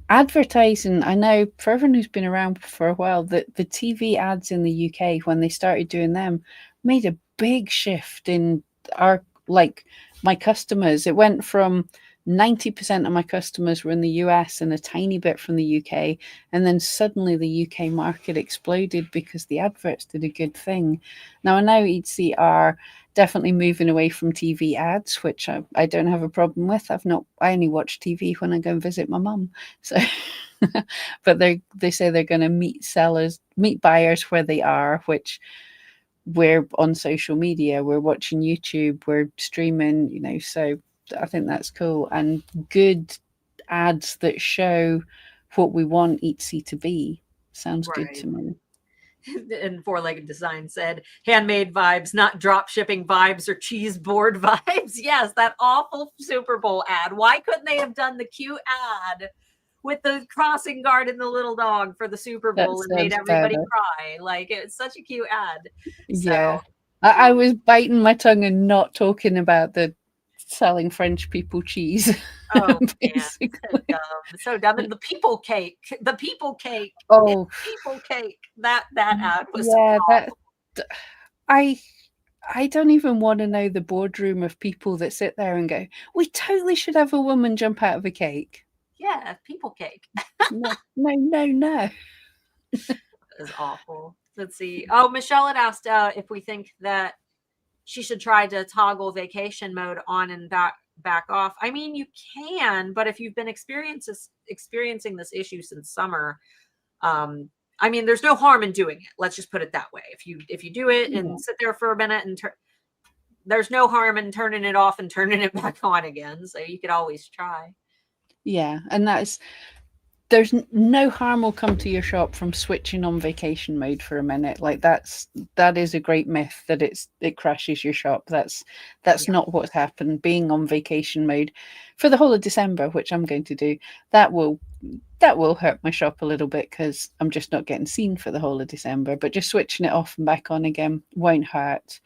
A: advertising, I know for everyone who's been around for a while, that the TV ads in the UK, when they started doing them, made a big shift in my customers. It went from 90% of my customers were in the US and a tiny bit from the UK. And then suddenly the UK market exploded because the adverts did a good thing. Now, I know Etsy are definitely moving away from TV ads, which I don't have a problem with. I only watch TV when I go and visit my mum. So, but they say they're going to meet buyers where they are, which we're on social media, we're watching YouTube, we're streaming, so I think that's cool. And good ads that show what we want Etsy to be. Sounds good to me.
B: And Four-Legged Design said, handmade vibes, not drop shipping vibes or cheese board vibes. Yes, that awful Super Bowl ad. Why couldn't they have done the cute ad with the crossing guard and the little dog for the Super Bowl and made everybody cry? Like, it's such a cute ad.
A: Yeah.
B: So,
A: I was biting my tongue and not talking about the selling French people cheese.
B: Oh, man. So dumb. And the people cake.
A: Oh,
B: people cake. That ad was
A: yeah,
B: awful.
A: I don't even want to know the boardroom of people that sit there and go, we totally should have a woman jump out of a cake.
B: Yeah, people cake.
A: No, no, no, no.
B: That is awful. Let's see. Oh, Michelle had asked if we think that she should try to toggle vacation mode on and back off. I mean, you can, but if you've been experiencing this issue since summer, I mean, there's no harm in doing it. Let's just put it that way. If you do it and sit there for a minute and there's no harm in turning it off and turning it back on again. So you could always try.
A: Yeah, and there's no harm will come to your shop from switching on vacation mode for a minute. Like that is a great myth that it crashes your shop. That's not what's happened. Being on vacation mode for the whole of December, which I'm going to do, that will hurt my shop a little bit because I'm just not getting seen for the whole of December. But just switching it off and back on again won't hurt.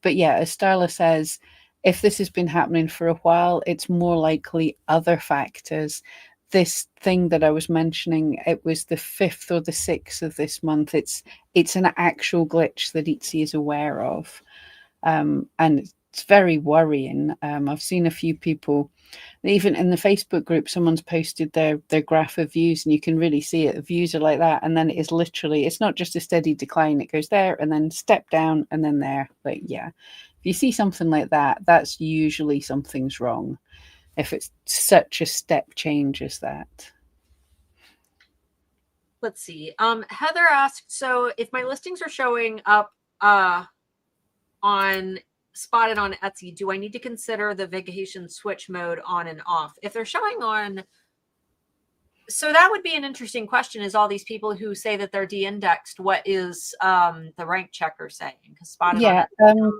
A: But yeah, as Starla says, if this has been happening for a while, it's more likely other factors. This thing that I was mentioning, it was the 5th or the 6th of this month. It's an actual glitch that Etsy is aware of. And it's very worrying. I've seen a few people, even in the Facebook group, someone's posted their graph of views and you can really see it. The views are like that. And then it is literally, it's not just a steady decline. It goes there and then step down and then there. Like, yeah, if you see something like that, that's usually something's wrong. If it's such a step change as that.
B: Let's see. Heather asked, so if my listings are showing up on spotted on Etsy, do I need to consider the vacation switch mode on and off? If they're showing on, so that would be an interesting question, is all these people who say that they're de-indexed, what is the rank checker saying? Because spotted on Etsy,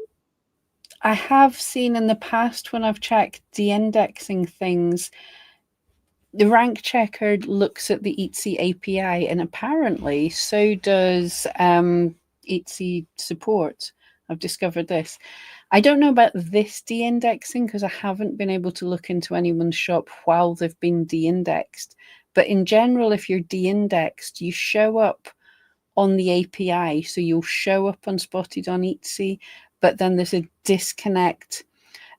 A: I have seen in the past when I've checked de-indexing things, the rank checker looks at the Etsy API, and apparently so does Etsy support. I've discovered this. I don't know about this de-indexing because I haven't been able to look into anyone's shop while they've been de-indexed. But in general, if you're de-indexed, you show up on the API. So you'll show up unspotted on Etsy, but then there's a disconnect.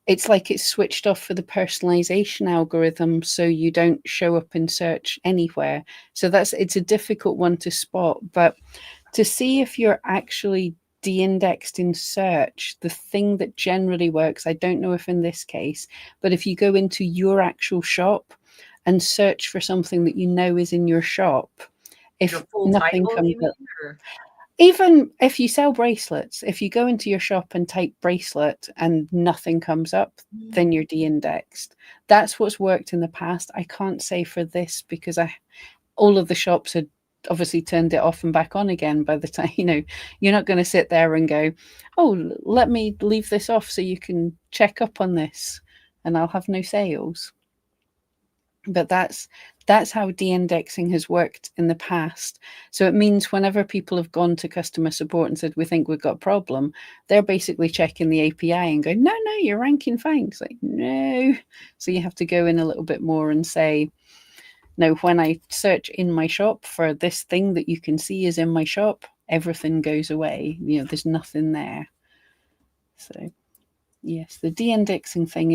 A: It's like it's switched off for the personalization algorithm, so you don't show up in search anywhere. So it's a difficult one to spot. But to see if you're actually de-indexed in search, the thing that generally works, I don't know if in this case, but if you go into your actual shop and search for something that you know is in your shop, if
B: Your full
A: nothing
B: title,
A: comes
B: you mean?
A: up,
B: Or?
A: even if you sell bracelets, if you go into your shop and type bracelet and nothing comes up, then you're de-indexed. That's what's worked in the past. I can't say for this because all of the shops had obviously turned it off and back on again by the time, you're not going to sit there and go, oh, let me leave this off so you can check up on this and I'll have no sales. But that's how de-indexing has worked in the past. So it means whenever people have gone to customer support and said, we think we've got a problem, they're basically checking the API and going, no, you're ranking fine. It's like, no. So you have to go in a little bit more and say, no, when I search in my shop for this thing that you can see is in my shop, everything goes away. There's nothing there. So yes, the de-indexing thing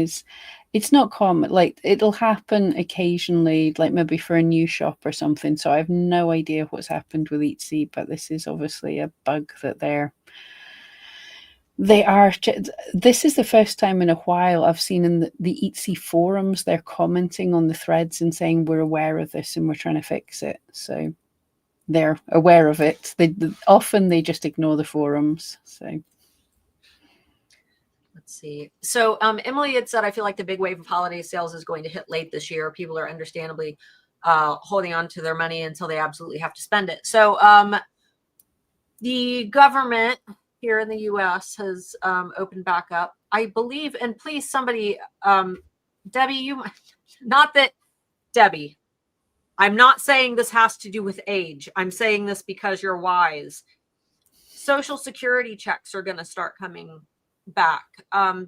A: it's not common. Like it'll happen occasionally, like maybe for a new shop or something. So I have no idea what's happened with Etsy, but this is obviously a bug that they are. This is the first time in a while I've seen in the Etsy forums they're commenting on the threads and saying we're aware of this and we're trying to fix it. So they're aware of it. Often they just ignore the forums. So
B: Let's see. So Emily had said, I feel like the big wave of holiday sales is going to hit late this year. People are understandably holding on to their money until they absolutely have to spend it. So the government here in the US has opened back up, I believe. And please, somebody, Debbie, Debbie, I'm not saying this has to do with age. I'm saying this because you're wise. Social Security checks are going to start coming back.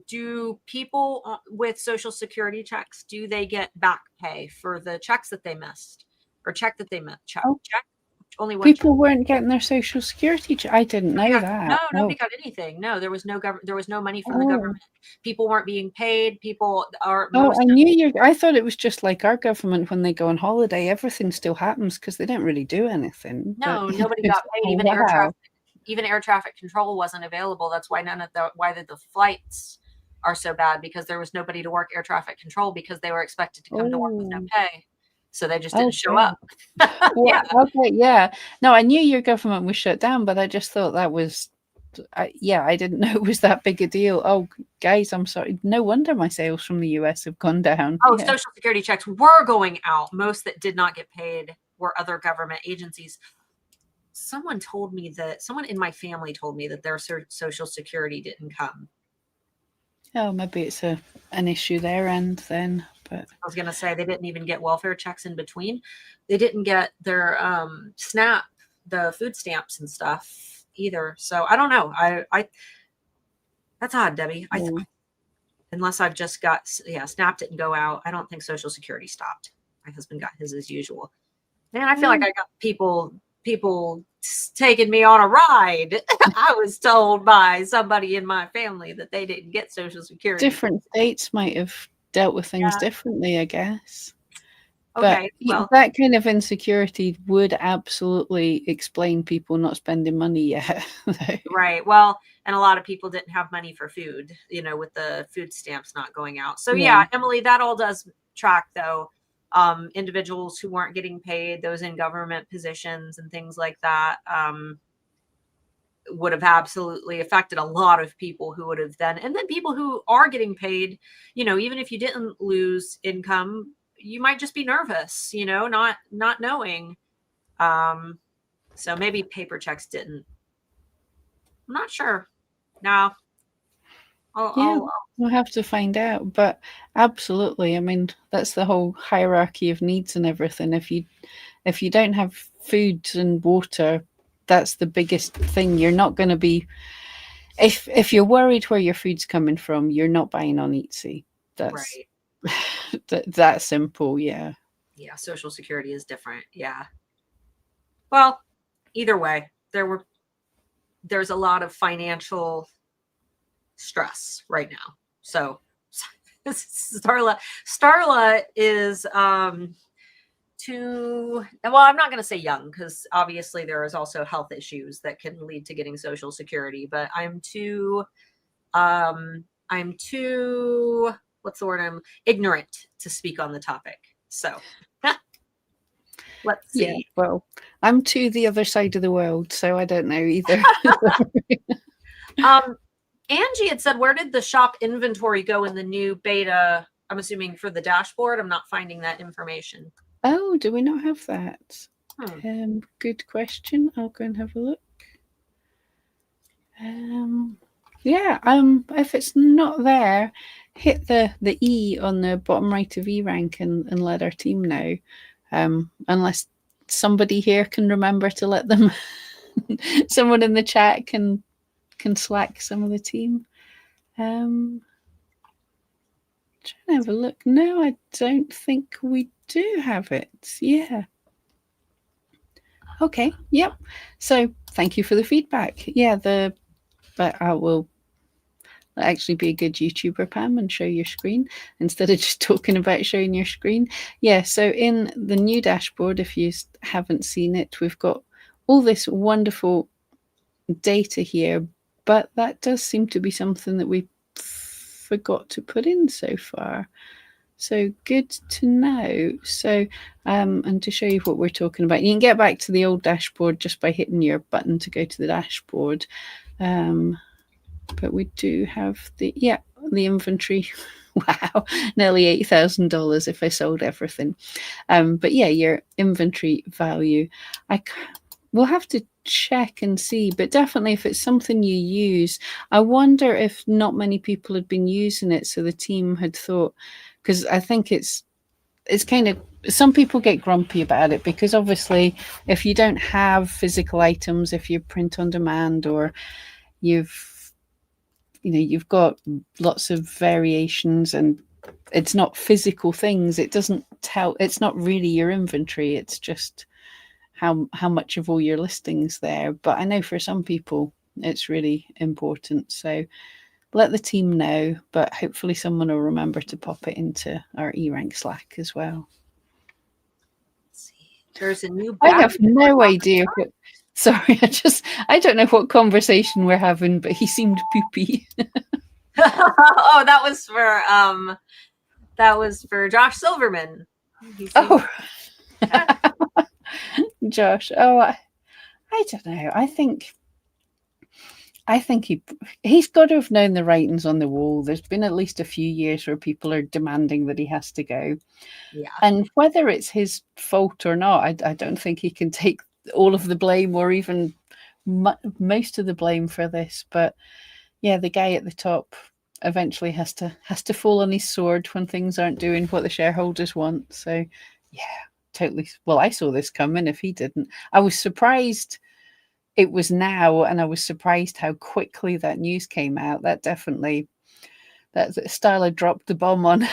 B: Do people with Social Security checks, do they get back pay for the checks that they missed or check that they missed? Check. Only one
A: people weren't getting their Social Security. I didn't know that.
B: No, nobody got anything. No, there was no government. There was no money from the government. People weren't being paid. People are.
A: I knew I thought it was just like our government when they go on holiday. Everything still happens because they don't really do anything.
B: No,
A: but,
B: nobody got paid. Even air traffic control wasn't available. That's why the flights are so bad, because there was nobody to work air traffic control because they were expected to come to work with no pay. So they just didn't show up.
A: Yeah. Okay. Yeah. No, I knew your government was shut down, but I just thought that was, I didn't know it was that big a deal. Oh, guys, I'm sorry. No wonder my sales from the US have gone down.
B: Oh, yeah. Social Security checks were going out. Most that did not get paid were other government agencies. Someone in my family told me that their Social Security didn't come.
A: Oh, maybe it's an issue their end then. But
B: I was going to say they didn't even get welfare checks in between. They didn't get their SNAP, the food stamps and stuff either. So I don't know. I that's odd, Debbie. Unless I've just got, SNAP didn't go out. I don't think Social Security stopped. My husband got his as usual. Man, I feel like I got people taking me on a ride. I was told by somebody in my family that they didn't get Social Security.
A: Different states might have dealt with things differently, I guess.
B: Okay,
A: but that kind of insecurity would absolutely explain people not spending money yet.
B: Right. Well, and a lot of people didn't have money for food, with the food stamps not going out. So yeah, Emily, that all does track though. Individuals who weren't getting paid, those in government positions and things like that, would have absolutely affected a lot of people who would have and then people who are getting paid, even if you didn't lose income, you might just be nervous, not knowing. So maybe paper checks didn't. I'm not sure. No.
A: Yeah, we'll have to find out. But absolutely, I mean, that's the whole hierarchy of needs and everything. If you don't have food and water, that's the biggest thing. You're not going to be if you're worried where your food's coming from, you're not buying on Etsy. That's
B: Right.
A: that simple. Yeah.
B: Yeah. Social Security is different. Yeah. Well, either way, there's a lot of financial stress right now. So Starla is too, well, I'm not going to say young, because obviously there is also health issues that can lead to getting Social Security, but I'm too what's the word, I'm ignorant to speak on the topic. So let's see.
A: Yeah, well, I'm to the other side of the world, so I don't know either.
B: Angie had said, where did the shop inventory go in the new beta? I'm assuming for the dashboard. I'm not finding that information.
A: Oh, do we not have that? Good question. I'll go and have a look. Yeah, if it's not there, hit the E on the bottom right of eRank and let our team know. Unless somebody here can remember to let them, someone in the chat can Slack some of the team. Trying to have a look. No, I don't think we do have it. Yeah. Okay. Yep. So thank you for the feedback. Yeah, but I will actually be a good YouTuber, Pam, and show your screen instead of just talking about showing your screen. Yeah, so in the new dashboard, if you haven't seen it, we've got all this wonderful data here, but that does seem to be something that we forgot to put in so far. So good to know. So, and to show you what we're talking about, you can get back to the old dashboard just by hitting your button to go to the dashboard. But we do have the inventory. Wow, nearly $8,000 if I sold everything. But yeah, your inventory value. We'll have to check and see, but definitely if it's something you use, I wonder if not many people had been using it, so the team had thought, because I think it's kind of, some people get grumpy about it because obviously if you don't have physical items, if you print on demand or you've got lots of variations and it's not physical things, it doesn't tell, it's not really your inventory, it's just how much of all your listings there. But I know for some people it's really important, so let the team know, but hopefully someone will remember to pop it into our eRank Slack as well.
B: Let's see. There's a new
A: I have no idea what, sorry, I don't know what conversation we're having, but he seemed poopy.
B: Oh, that was for Josh Silverman.
A: Oh, Josh. Oh, I don't know. I think he's got to have known the writings on the wall. There's been at least a few years where people are demanding that he has to go.
B: Yeah.
A: And whether it's his fault or not, I don't think he can take all of the blame or even most of the blame for this. But yeah, the guy at the top eventually has to fall on his sword when things aren't doing what the shareholders want. So yeah, totally. Well, I saw this coming. If he didn't, I was surprised it was now, and I was surprised how quickly that news came out. That Starla dropped the bomb on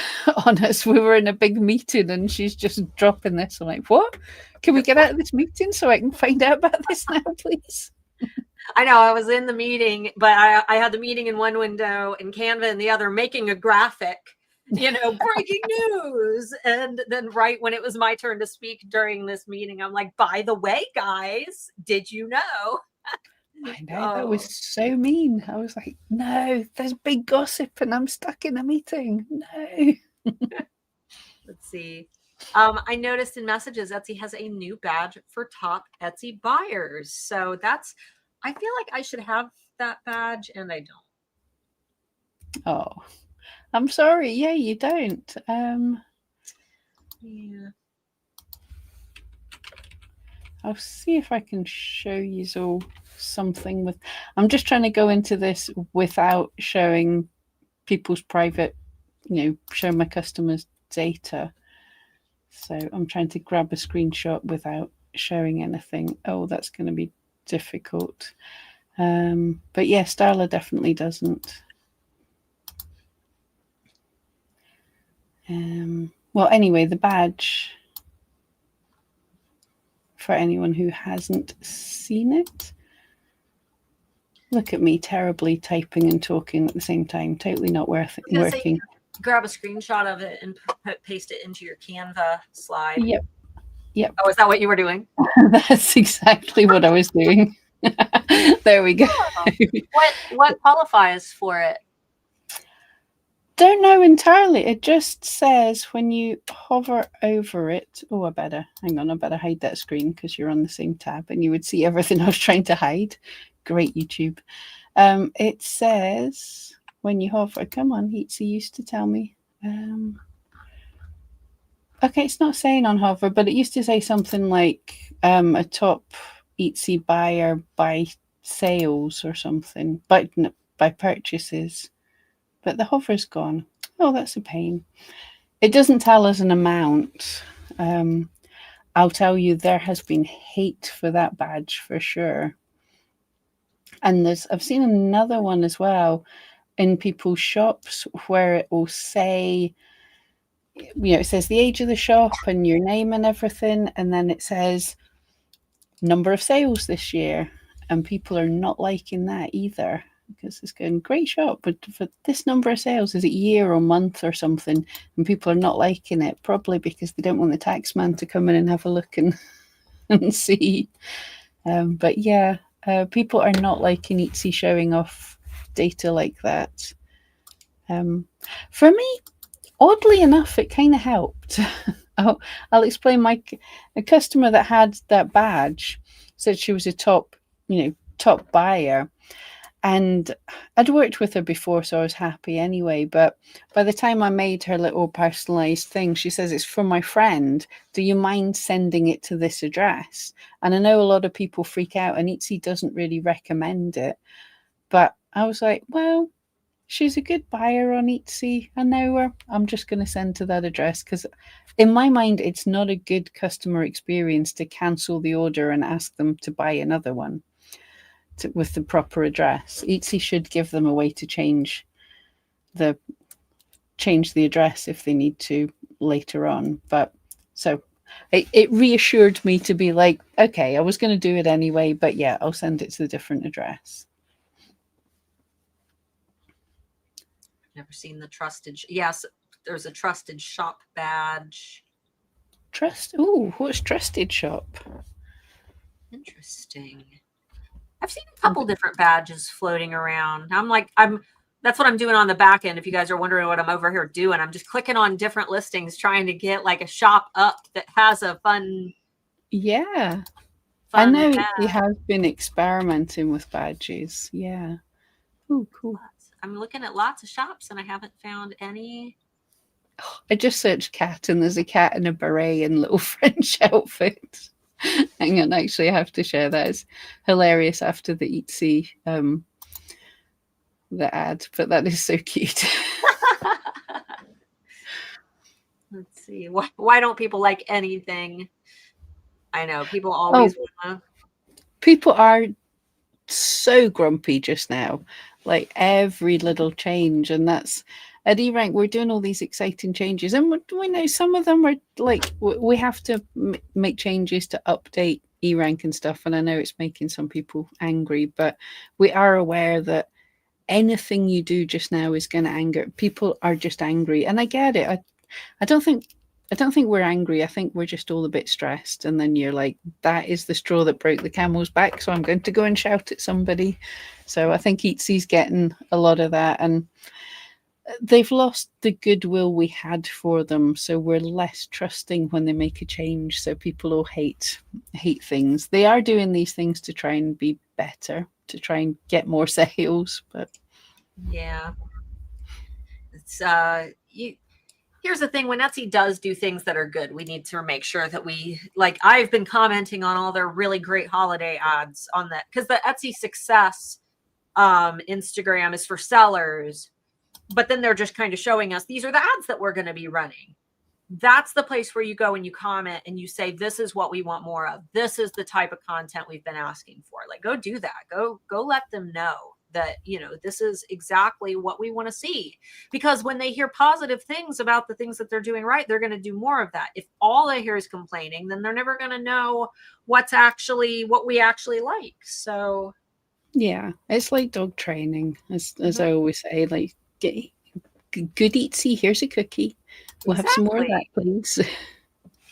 A: us. We were in a big meeting and she's just dropping this. I'm like, what? Can we get out of this meeting so I can find out about this now, please?
B: I know, I was in the meeting, but I had the meeting in one window and Canva in the other, making a graphic, breaking news. And then right when it was my turn to speak during this meeting, I'm like, by the way, guys, did you know?
A: I know, that was so mean. I was like, no, there's big gossip and I'm stuck in a meeting. No.
B: Let's see. I noticed in messages, Etsy has a new badge for top Etsy buyers. So I feel like I should have that badge and I don't.
A: Oh, I'm sorry. Yeah, you don't.
B: Yeah.
A: I'll see if I can show you all something with. I'm just trying to go into this without showing people's private, show my customers data. So I'm trying to grab a screenshot without showing anything. Oh, that's going to be difficult. But yeah, Starla definitely doesn't. Well, anyway, the badge, for anyone who hasn't seen it. Look at me terribly typing and talking at the same time. Totally not working.
B: Grab a screenshot of it and paste it into your Canva slide.
A: Yep.
B: Oh, is that what you were doing?
A: That's exactly what I was doing. There we go.
B: Oh. What qualifies for it?
A: Don't know entirely. It just says when you hover over it. Oh, I better hide that screen because you're on the same tab and you would see everything I was trying to hide. Great YouTube. It says when you hover, come on, Etsy used to tell me. Okay, it's not saying on hover, but it used to say something like a top Etsy buyer by sales or something, by purchases. But the hover's gone. Oh, that's a pain. It doesn't tell us an amount. I'll tell you, there has been hate for that badge for sure. And I've seen another one as well in people's shops where it will say, it says the age of the shop and your name and everything, and then it says number of sales this year, and people are not liking that either. Because it's going, great shop, but for this number of sales, is it year or month or something? And people are not liking it, probably because they don't want the tax man to come in and have a look and see. But yeah, people are not liking Etsy showing off data like that. For me, oddly enough, it kind of helped. I'll explain. A customer that had that badge said she was a top buyer. And I'd worked with her before, so I was happy anyway. But by the time I made her little personalized thing, she says, it's from my friend. Do you mind sending it to this address? And I know a lot of people freak out, and Etsy doesn't really recommend it. But I was like, well, she's a good buyer on Etsy. I know her. I'm just going to send to that address, because in my mind, it's not a good customer experience to cancel the order and ask them to buy another one with the proper address. Etsy should give them a way to change the address if they need to later on. But so it reassured me to be like, okay, I was going to do it anyway, but yeah, I'll send it to the different address.
B: Never seen the trusted. Yes, there's a trusted shop badge.
A: What's trusted shop?
B: Interesting. I've seen a couple different badges floating around. That's what I'm doing on the back end. If you guys are wondering what I'm over here doing, I'm just clicking on different listings, trying to get like a shop up that has a fun.
A: Yeah. I know you have been experimenting with badges. Yeah. Oh, cool.
B: I'm looking at lots of shops and I haven't found any.
A: I just searched cat and there's a cat in a beret and little French outfit. Hang on, actually, I have to share that. It's hilarious after the Etsy the ad, but that is so cute.
B: Let's see. Why don't people like anything? I know people always want to.
A: People are so grumpy just now, like every little change, and that's at eRank. We're doing all these exciting changes, and we know some of them are like we have to make changes to update eRank and stuff. And I know it's making some people angry, but we are aware that anything you do just now is going to anger people. Are just angry, and I get it. I don't think we're angry. I think we're just all a bit stressed. And then you're like, that is the straw that broke the camel's back. So I'm going to go and shout at somebody. So I think Etsy's getting a lot of that. And they've lost the goodwill we had for them. So we're less trusting when they make a change. So people all hate things. They are doing these things to try and be better, to try and get more sales. But
B: yeah, it's here's the thing, when Etsy does do things that are good, we need to make sure that I've been commenting on all their really great holiday ads on that, because the Etsy Success Instagram is for sellers, but then they're just kind of showing us, these are the ads that we're going to be running. That's the place where you go and you comment and you say, this is what we want more of. This is the type of content we've been asking for. Like, go do that. Go let them know that, you know, this is exactly what we want to see. Because when they hear positive things about the things that they're doing right, they're going to do more of that. If all they hear is complaining, then they're never going to know what we actually like. So
A: yeah, it's like dog training, as I always say, like, good eatsy, here's a cookie. We'll have some more of that, please.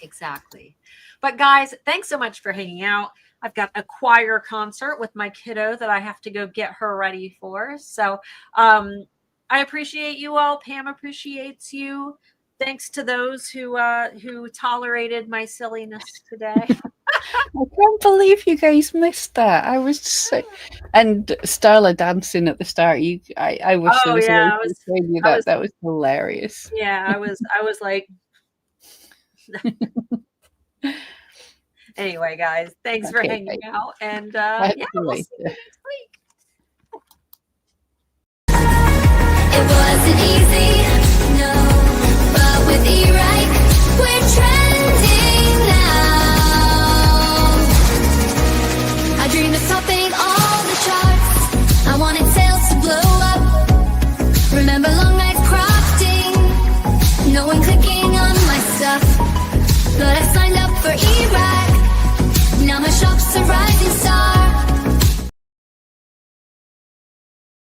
B: Exactly. But guys, thanks so much for hanging out. I've got a choir concert with my kiddo that I have to go get her ready for. So I appreciate you all. Pam appreciates you. Thanks to those who tolerated my silliness today.
A: I can't believe you guys missed that. I was so, and Starla dancing at the start. I wish there was a way to explain you that. That was hilarious.
B: Yeah, I was like. Anyway, guys, thanks for hanging out, and yeah, we'll see you next week.
C: It wasn't easy, no, but with eRank, we're trending now. I dreamed of topping all the charts. I wanted sales to blow up. Remember long nights crafting, no one clicking on my stuff. But I signed up for eRank. Now my shop's a rising star.